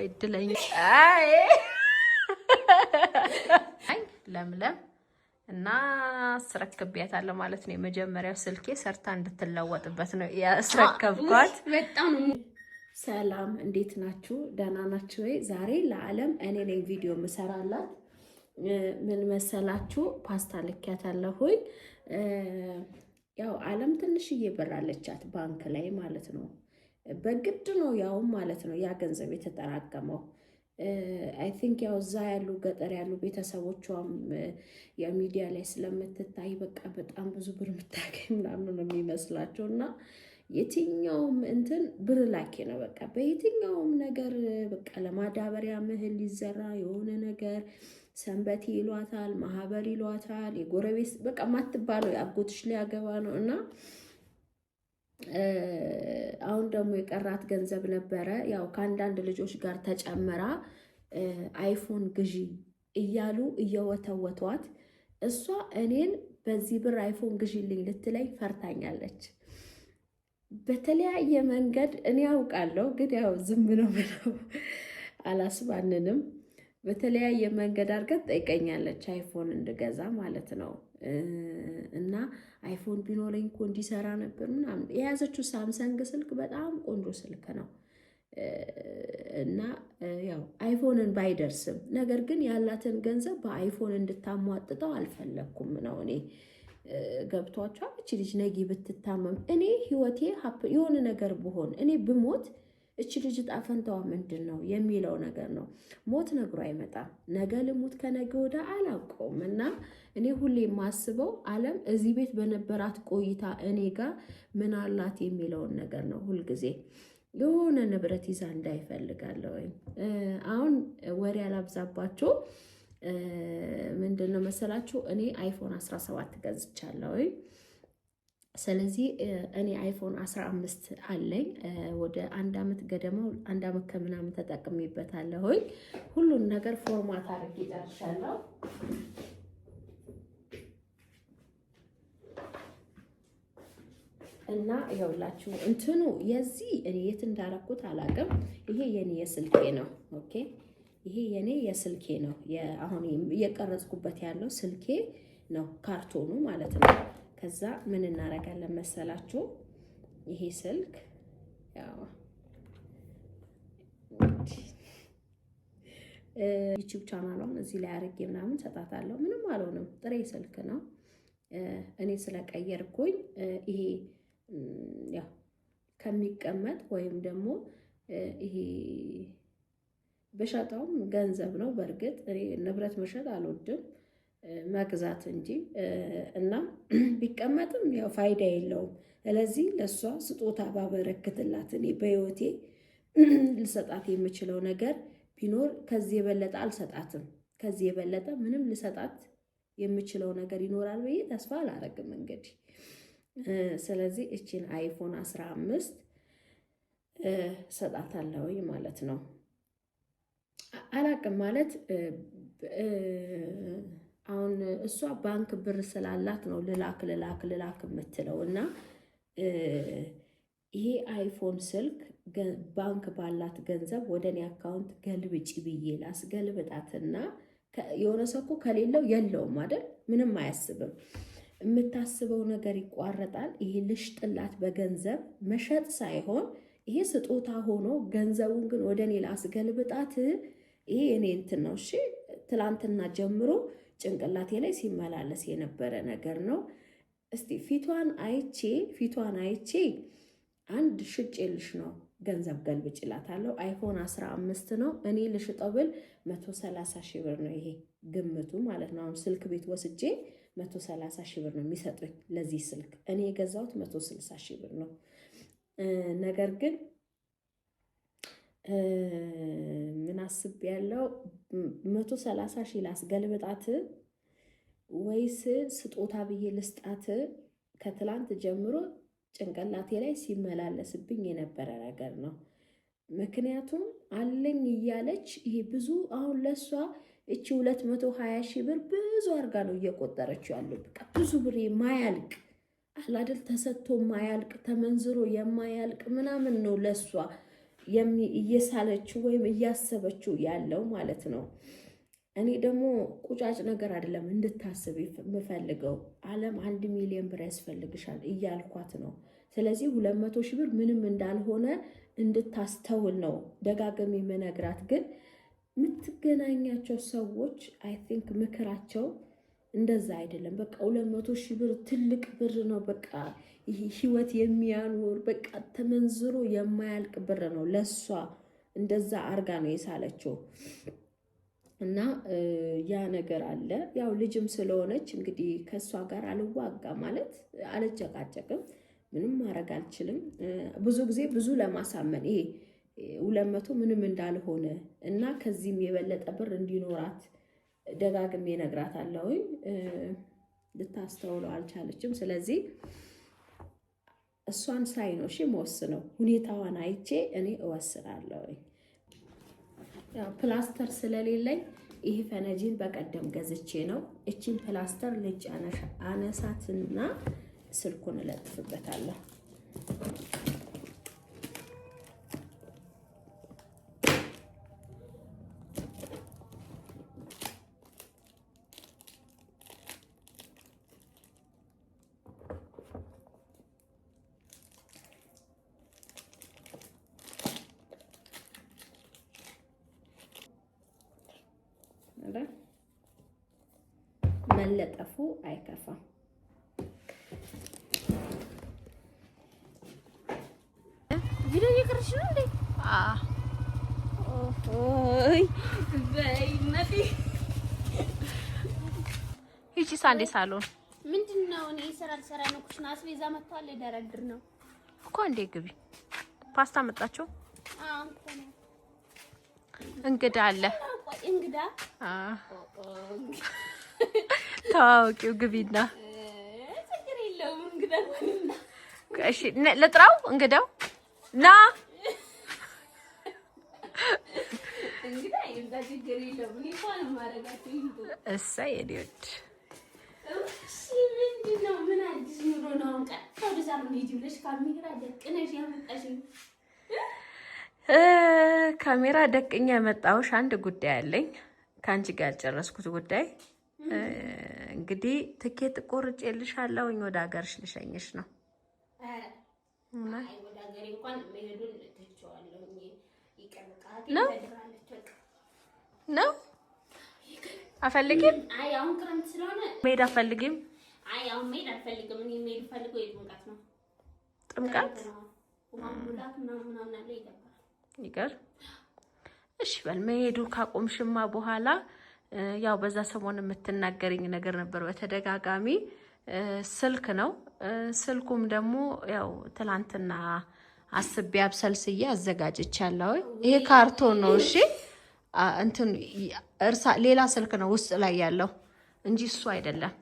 እድለኛ አይ ለምለም እና አስረክቤያታለሁ ማለት ነው። የመጀመሪያው ስልኬ ሰርታ እንድትለወጥበት ነው ያስረከብኳት። በጣም ሰላም፣ እንዴት ናችሁ? ደህና ናችሁ ወይ? ዛሬ ለዓለም እኔ ነኝ ቪዲዮ የምሰራላት። ምን መሰላችሁ? ፓስታ ልኪያታለሁኝ። ያው ዓለም ትንሽዬ ብር አለቻት ባንክ ላይ ማለት ነው። በግድ ነው ያው ማለት ነው ያ ገንዘብ የተጠራቀመው። አይ ቲንክ ያው እዛ ያሉ ገጠር ያሉ ቤተሰቦቿም የሚዲያ ላይ ስለምትታይ በቃ በጣም ብዙ ብር የምታገኝ ምናምን ነው የሚመስላቸው። እና የትኛውም እንትን ብር ላኪ ነው በቃ በየትኛውም ነገር በቃ ለማዳበሪያ ምህል ሊዘራ የሆነ ነገር ሰንበቴ ይሏታል፣ ማህበር ይሏታል፣ የጎረቤት በቃ ማትባለው አጎትሽ ሊያገባ ነው። እና አሁን ደግሞ የቀራት ገንዘብ ነበረ ያው ከአንዳንድ ልጆች ጋር ተጨምራ አይፎን ግዢ እያሉ እየወተወቷት እሷ እኔን በዚህ ብር አይፎን ግዢልኝ ልትለኝ ፈርታኛለች። በተለያየ መንገድ እኔ ያውቃለሁ ግን ያው ዝም ነው ብለው አላስባንንም። በተለያየ መንገድ አድርጋ ጠይቀኛለች አይፎን እንድገዛ ማለት ነው። እና አይፎን ቢኖረኝ እኮ እንዲሰራ ነበር ምናምን። የያዘችው ሳምሰንግ ስልክ በጣም ቆንጆ ስልክ ነው። እና ያው አይፎንን ባይደርስም ነገር ግን ያላትን ገንዘብ በአይፎን እንድታሟጥጠው አልፈለኩም ነው እኔ። ገብቷቸዋል። እቺ ልጅ ነጊ ብትታመም እኔ ህይወቴ የሆነ ነገር ብሆን እኔ ብሞት እቺ ልጅ ጣፈንታዋ ምንድን ነው የሚለው ነገር ነው። ሞት ነግሮ አይመጣም። ነገ ልሙት ከነገ ወደ አላውቀውም። እና እኔ ሁሌ የማስበው ዓለም እዚህ ቤት በነበራት ቆይታ እኔ ጋር ምን አላት የሚለውን ነገር ነው። ሁልጊዜ የሆነ ንብረት ይዛ እንዳይፈልጋለሁ። አሁን ወሬ አላብዛባችሁ። ምንድን ነው መሰላችሁ እኔ አይፎን 17 ገዝቻለሁ። ስለዚህ እኔ አይፎን 15 አለኝ። ወደ 1 አመት ገደማው 1 አመት ከምናምን ተጠቅሜበታለሁ። ሁሉን ነገር ፎርማት አድርጌ ጨርሻለሁ። እና ይኸውላችሁ እንትኑ የዚህ እኔ የት እንዳረኩት አላውቅም። ይሄ የኔ የስልኬ ነው። ኦኬ ይሄ የኔ የስልኬ ነው። አሁን እየቀረጽኩበት ያለው ስልኬ ነው፣ ካርቶኑ ማለት ነው። ከዛ ምን እናደርጋለን መሰላችሁ? ይሄ ስልክ ያው ዩቲዩብ ቻናሏን እዚህ ላይ አድርጌ ምናምን ሰጣታለሁ። ምንም አልሆነም፣ ጥሬ ስልክ ነው። እኔ ስለቀየርኩኝ ይሄ ያው ከሚቀመጥ ወይም ደግሞ ይሄ በሸጣውም ገንዘብ ነው። በእርግጥ እኔ ንብረት መሸጥ አልወድም መግዛት እንጂ። እና ቢቀመጥም ያው ፋይዳ የለውም። ስለዚህ ለሷ ስጦታ ባበረክትላት እኔ በህይወቴ ልሰጣት የምችለው ነገር ቢኖር ከዚህ የበለጠ አልሰጣትም። ከዚህ የበለጠ ምንም ልሰጣት የምችለው ነገር ይኖራል ብዬ ተስፋ አላረግም እንግዲህ። ስለዚህ እቺን አይፎን 15 ሰጣታለሁ ማለት ነው። አላቅም ማለት አሁን እሷ ባንክ ብር ስላላት ነው ልላክ የምትለው። እና ይሄ አይፎን ስልክ ባንክ ባላት ገንዘብ ወደ እኔ አካውንት ገልብጪ ብዬ ላስገልብጣትና የሆነ ሰው እኮ ከሌለው የለውም አይደል? ምንም አያስብም። የምታስበው ነገር ይቋረጣል። ይሄ ልሽጥላት በገንዘብ መሸጥ ሳይሆን ይሄ ስጦታ ሆኖ ገንዘቡን ግን ወደ እኔ ላስገልብጣት። ይሄ እኔ እንትን ነው። እሺ ትላንትና ጀምሮ ጭንቅላቴ ላይ ሲመላለስ የነበረ ነገር ነው። እስቲ ፊቷን አይቼ አንድ ሽጬልሽ ነው ገንዘብ ገልብጭላታለሁ። አይፎን 15 ነው። እኔ ልሽጠው ብል 130 ሺህ ብር ነው ይሄ ግምቱ ማለት ነው። አሁን ስልክ ቤት ወስጄ 130 ሺህ ብር ነው የሚሰጡኝ ለዚህ ስልክ። እኔ የገዛሁት 160 ሺህ ብር ነው። ነገር ግን ምን አስቤያለሁ 130 ሺህ ላስገልብጣት ወይስ ስጦታ ብዬ ልስጣት? ከትላንት ጀምሮ ጭንቅላቴ ላይ ሲመላለስብኝ የነበረ ነገር ነው። ምክንያቱም አለኝ እያለች ይሄ ብዙ አሁን ለሷ እቺ 220 ሺህ ብር ብዙ አርጋ ነው እየቆጠረችው ያለው። በቃ ብዙ ብር የማያልቅ አላደል ተሰጥቶ የማያልቅ ተመንዝሮ የማያልቅ ምናምን ነው ለሷ እየሳለችው ወይም እያሰበችው ያለው ማለት ነው። እኔ ደግሞ ቁጫጭ ነገር አይደለም እንድታስብ የምፈልገው። ዓለም 1 ሚሊዮን ብር ያስፈልግሻል እያልኳት ነው። ስለዚህ 200 ሺህ ብር ምንም እንዳልሆነ እንድታስተውል ነው ደጋግሜ የምነግራት። ግን የምትገናኛቸው ሰዎች አይ ቲንክ ምክራቸው እንደዛ አይደለም። በቃ 200 ሺህ ብር ትልቅ ብር ነው። በቃ ይሄ ህይወት የሚያኖር በቃ ተመንዝሮ የማያልቅ ብር ነው። ለሷ እንደዛ አርጋ ነው የሳለችው። እና ያ ነገር አለ። ያው ልጅም ስለሆነች እንግዲህ ከሷ ጋር አልዋጋ ማለት አልጨቃጨቅም፣ ምንም ማድረግ አልችልም። ብዙ ጊዜ ብዙ ለማሳመን ይሄ 200 ምንም እንዳልሆነ እና ከዚህም የበለጠ ብር እንዲኖራት ደጋግሜ እነግራታለሁ። ልታስተውለው አልቻለችም። ስለዚህ እሷን ሳይ ነው እሺ መወስነው። ሁኔታዋን አይቼ እኔ እወስናለሁ። ያው ፕላስተር ስለሌለኝ ይሄ ፈነጂን በቀደም ገዝቼ ነው። እቺን ፕላስተር ልጅ አነሳትና ስልኩን እለጥፍበታለሁ። መለጠፉ አይከፋም። ቪዲዮ እየቀረሽ ነው እንዴ? ኦይ በይነቲ ይቺ ሳንዴ ሳሎን ምንድነው? እኔ ሰራ ነው። ኩሽና አስቤዛ መጥቷል። ደረድር ነው እኮ እንዴ። ግቢ ፓስታ መጣችሁ? እንግዳ አለ። እንግዳ ታውቂው ግቢና ችግር የለውም። እንግዳ እሺ ልጥራው። እንግዳው ና እንግዳ ይምጣ፣ ችግር የለውም። እኔ እንኳን ማረጋት ይምጡ። እሰይ የዲዮድ እሺ ምንድነው? ምን አዲስ ኑሮ ነው? ቀጥታ ወደዛ ምን ይጅብለሽ ካሜራ ደቅነሽ ያመጣሽኝ? ካሜራ ደቅኛ የመጣሁሽ አንድ ጉዳይ አለኝ፣ ከአንቺ ጋር ያልጨረስኩት ጉዳይ። እንግዲህ ትኬት ቆርጬልሻለሁ፣ ወደ ሀገርሽ ልሸኝሽ ነው። አይ ወደ ሀገሬ እንኳን መሄዱን ትቼዋለሁ። ይቀርቃት ነው ነው አፈልግም። አይ አሁን ክረምት ስለሆነ መሄድ አፈልግም። አይ አሁን መሄድ አልፈልግም። እኔ መሄድ ፈልገው የጥምቀት ነው። ጥምቀት ማሙላት ምናምን አለ ይቀር። እሺ በል መሄዱ ካቆምሽማ በኋላ ያው በዛ ሰሞን የምትናገሪኝ ነገር ነበር በተደጋጋሚ። ስልክ ነው። ስልኩም ደግሞ ያው ትላንትና አስቤ አብሰልስዬ አዘጋጅቻለሁ። ይሄ ካርቶን ነው። እሺ እንትን ሌላ ስልክ ነው ውስጥ ላይ ያለው እንጂ እሱ አይደለም።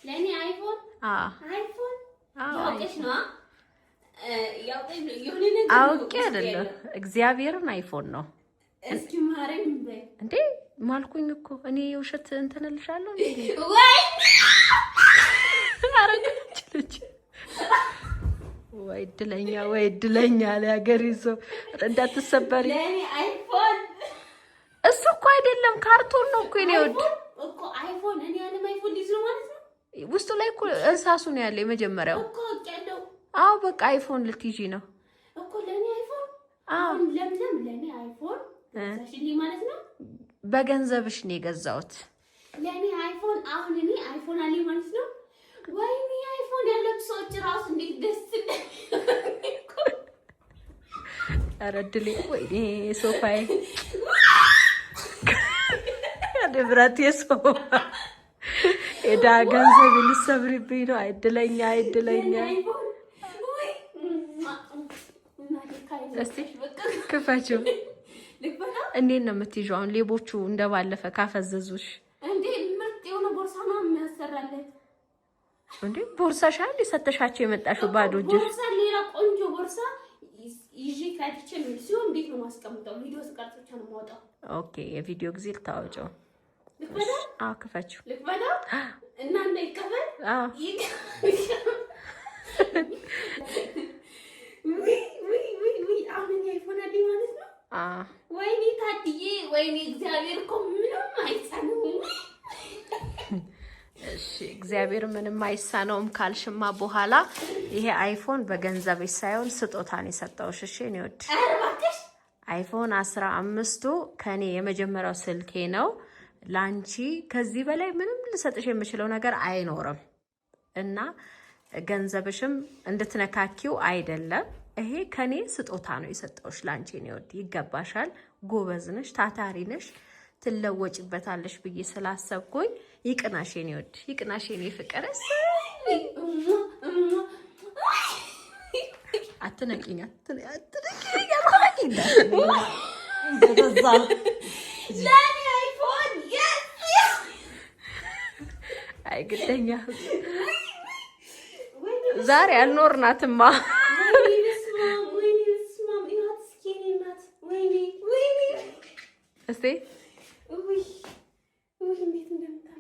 ለኔ አይፎን አይፎን ያውቀሽ ነው። አውቄ አይደለም፣ እግዚአብሔርን አይፎን ነው። እስኪ ማረኝ በይ እንዴ ማልኩኝ እኮ እኔ የውሸት እንትን እልሻለሁ እንዴ? ወይ አረጋችልኝ። ወይ እድለኛ ለሀገር ይዞ እንዳትሰበሪ። ለኔ አይፎን እሱ እኮ አይደለም ካርቶን ነው እኮ እኔ ወድ እኮ አይፎን እኔ ያለም አይፎን ዲዝ ነው ማለት ነው። ውስጡ ላይ እኮ እርሳሱ ነው ያለው የመጀመሪያው እኮ ያለው። አዎ በቃ አይፎን ልትይዢ ነው እኮ ለኔ አይፎን። አዎ ለምለም ለኔ አይፎን ታሽልኝ ማለት ነው። በገንዘብሽ ነው የገዛሁት። ለኔ አይፎን አሁን እኔ አይፎን አለኝ ማለት ነው። ወይኔ አይፎን ያለው ሰዎች ራሱ እንዴት ደስ እንደሚልኩ። ኧረ ድሌ ወይኔ ሶፋዬ ንብረት የሶፋ ሄዳ ገንዘብ ልትሰብሪብኝ ነው። አይድለኛ እስቲ ክፈችው። እንዴት ነው የምትይዥው? አሁን ሌቦቹ እንደባለፈ ካፈዘዙሽ እንዴ ምርጥ የሆነ ቦርሳ ነው የሚያሰራለት። እንዴ ቦርሳሽ አይደል ሰተሻቸው የመጣሽው ባዶ እጅ? ቦርሳ ሌላ ቆንጆ ቦርሳ ይዤ ካድቼ ነው ሲሆን እንዴት ነው ማስቀምጠው? ቪዲዮ ስቀርጽ ብቻ ነው የማወጣው። ኦኬ የቪዲዮ ጊዜ ልታወጪው። ልክበዳ? አዎ ክፈችው። ልክበዳ እና እንዳይቀበል? አዎ ወይ አሁን አይፎን አለኝ ወይኔ ታድዬ ወይኔ እግዚአብሔር እኮ ምንም አይሳነውም። እሺ እግዚአብሔር ምንም አይሳነውም ካልሽማ በኋላ ይሄ አይፎን በገንዘብሽ ሳይሆን ስጦታን የሰጠውሽ። እሺ እኔ ወድ አይፎን 15ቱ ከኔ የመጀመሪያው ስልኬ ነው። ላንቺ ከዚህ በላይ ምንም ልሰጥሽ የምችለው ነገር አይኖርም እና ገንዘብሽም እንድትነካኪው አይደለም። ይሄ ከኔ ስጦታ ነው የሰጠውሽ ላንቺ ነው ወድ ይገባሻል። ጎበዝ ነሽ፣ ታታሪ ነሽ፣ ትለወጭበታለሽ ብዬ ስላሰብኩኝ ይቅናሽ የኔ ወድ ይቅናሽ የኔ ፍቅር። አትነቂኝ አይ ግደኛ ዛሬ አልኖርናትማ። እስቲ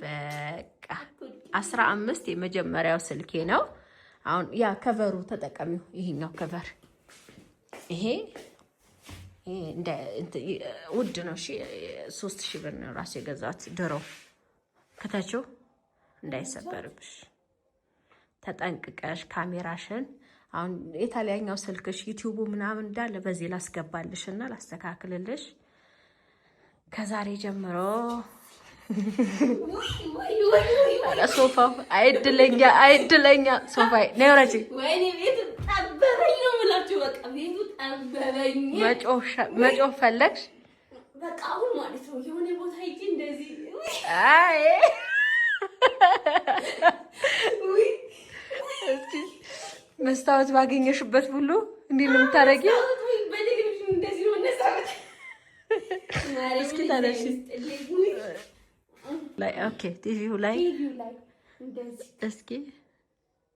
በቃ 15 የመጀመሪያው ስልኬ ነው። አሁን ያ ከቨሩ ተጠቀሚው። ይሄኛው ከቨር ይሄ እንደ ውድ ነው። እሺ 3000 ብር ነው ራሴ የገዛሁት ድሮ። ከታቸው እንዳይሰበርብሽ ተጠንቅቀሽ ካሜራሽን አሁን የታሊያኛው ስልክሽ ዩቲዩቡ ምናምን እንዳለ በዚህ ላስገባልሽና ላስተካክልልሽ ከዛሬ ጀምሮ። ሶፋው አይድለኛ ሶፋይ ነው ረጂ። ወይኔ ቤቱ ጠበበኝ ነው የምላችሁ። በቃ ቤቱ ጠበበኝ። መጮህ ፈለግሽ? በቃ አሁን ማለት ነው የሆነ ቦታ ሂጂ እንደዚህ። አይ እስቲ መስታወት ባገኘሽበት ሁሉ እንዴ ነው የምታረጊው? በቴሌቪዥን እንደዚህ ነው ነሳበት። እስኪ ታለሽ ላይ ኦኬ ቲቪው ላይ እንደዚህ እስኪ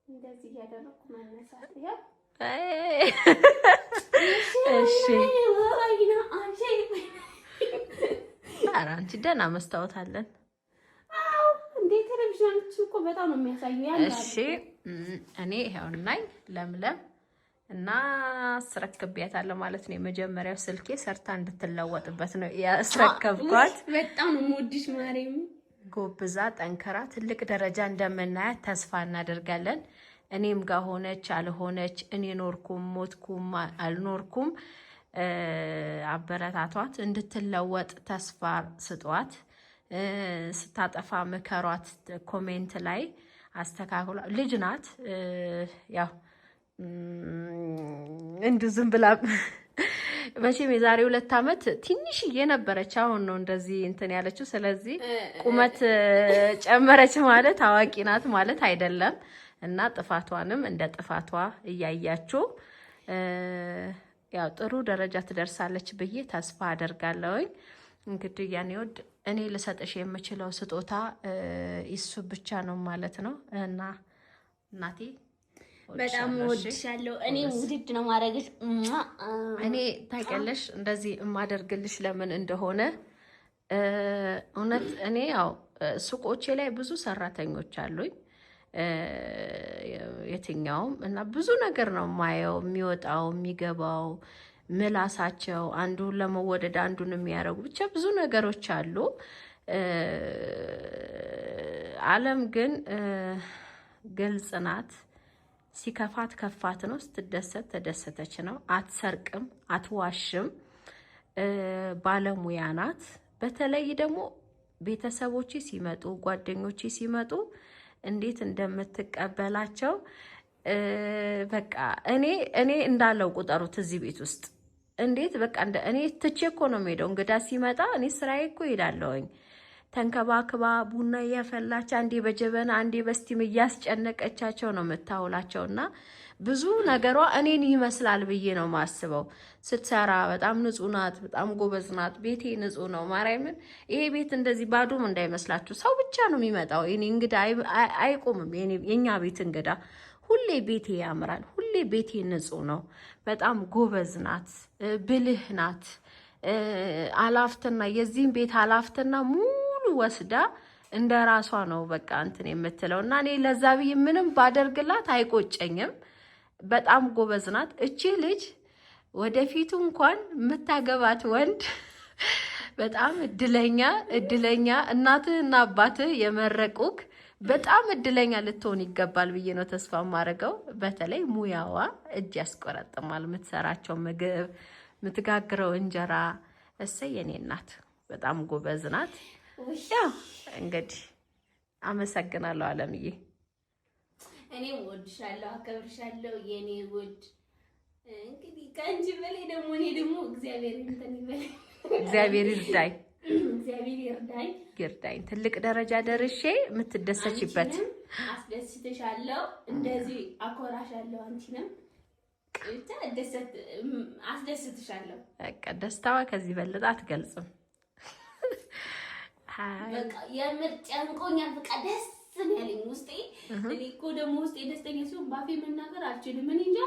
እንደዚህ ያደረኩ ማነሳት ያ እሺ ወይና አንቺ ኧረ አንቺ ደህና መስታወት አለን። አዎ እንዴ ቴሌቪዥን እኮ በጣም ነው የሚያሳየው ያን። እሺ እኔ ይሄውናኝ ለምለም እና አስረክቤያታለሁ ማለት ነው። የመጀመሪያው ስልኬ ሰርታ እንድትለወጥበት ነው ያስረከብኳት። በጣም ነው የምወድሽ ማርያም። ጎብዛ ጠንከራ ትልቅ ደረጃ እንደምናያት ተስፋ እናደርጋለን። እኔም ጋር ሆነች አልሆነች፣ እኔ ኖርኩም ሞትኩም አልኖርኩም አበረታቷት፣ እንድትለወጥ ተስፋ ስጧት፣ ስታጠፋ ምከሯት፣ ኮሜንት ላይ አስተካክሏ። ልጅ ናት ያው እንዲሁ ዝም ብላ መቼም የዛሬ 2 ዓመት ትንሽዬ ነበረች። አሁን ነው እንደዚህ እንትን ያለችው። ስለዚህ ቁመት ጨመረች ማለት አዋቂ ናት ማለት አይደለም እና ጥፋቷንም እንደ ጥፋቷ እያያችሁ ያው ጥሩ ደረጃ ትደርሳለች ብዬ ተስፋ አደርጋለሁኝ። እንግዲህ ያኔ ወድ እኔ ልሰጥሽ የምችለው ስጦታ እሱ ብቻ ነው ማለት ነው እና እናቴ በጣም ወድሻለሁ። እኔ ውድድ ነው ማድረግሽ። እኔ ታውቂያለሽ እንደዚህ የማደርግልሽ ለምን እንደሆነ እውነት እኔ ያው ሱቆቼ ላይ ብዙ ሰራተኞች አሉኝ የትኛውም እና ብዙ ነገር ነው ማየው የሚወጣው የሚገባው ምላሳቸው አንዱን ለመወደድ አንዱን የሚያደርጉ ብቻ ብዙ ነገሮች አሉ። ዓለም ግን ግልጽ ናት። ሲከፋት ከፋት ነው፣ ስትደሰት ተደሰተች ነው። አትሰርቅም፣ አትዋሽም፣ ባለሙያ ናት። በተለይ ደግሞ ቤተሰቦች ሲመጡ ጓደኞች ሲመጡ እንዴት እንደምትቀበላቸው በቃ እኔ እንዳለው ቁጠሩት እዚህ ቤት ውስጥ እንዴት በቃ እኔ ትቼ እኮ ነው የምሄደው። እንግዳ ሲመጣ እኔ ስራዬ እኮ ሄዳለሁኝ። ተንከባክባ ቡና እያፈላች አንዴ በጀበና አንዴ በስቲም እያስጨነቀቻቸው ነው የምታውላቸውና ብዙ ነገሯ እኔን ይመስላል ብዬ ነው ማስበው። ስትሰራ በጣም ንጹህ ናት፣ በጣም ጎበዝ ናት። ቤቴ ንጹህ ነው። ማርያምን ይሄ ቤት እንደዚህ ባዶም እንዳይመስላችሁ፣ ሰው ብቻ ነው የሚመጣው። እኔ እንግዳ አይቆምም። የኛ ቤት እንግዳ ሁሌ ቤቴ ያምራል፣ ሁሌ ቤቴ ንጹህ ነው። በጣም ጎበዝ ናት፣ ብልህ ናት። አላፍትና የዚህም ቤት አላፍትና ሙሉ ወስዳ እንደ ራሷ ነው በቃ እንትን የምትለው እና እኔ ለዛ ብዬ ምንም ባደርግላት አይቆጨኝም። በጣም ጎበዝ ናት። እቺ ልጅ ወደፊቱ እንኳን የምታገባት ወንድ በጣም እድለኛ እናትህና አባትህ የመረቁክ በጣም እድለኛ ልትሆን ይገባል ብዬ ነው ተስፋ የማደርገው። በተለይ ሙያዋ እጅ ያስቆረጥማል። የምትሰራቸው ምግብ፣ የምትጋግረው እንጀራ እሰይ የኔ እናት በጣም ጎበዝ ናት። ያው እንግዲህ አመሰግናለሁ አለምዬ። እኔ ወድሻለሁ፣ አከብርሻለሁ የኔ ውድ። እንግዲህ ከአንቺ በላይ ደግሞ እኔ ደግሞ እግዚአብሔር ይርዳኝ። እግዚአብሔር ይርዳኝ። ትልቅ ደረጃ ደርሼ የምትደሰችበት አስደስትሻለሁ። እንደዚህ አኮራሻለሁ። አንቺንም አስደስትሻለሁ። በቃ ደስታዋ ከዚህ በለጠ አትገልጽም። በቃ የምር ጨንቆኛል። በቃ ደስ ነው ያለኝ ውስጤ። እኔ እኮ ደግሞ ውስጤ ደስተኛ ሲሆን ባፌ መናገር አልችልም። እኔ እንጃ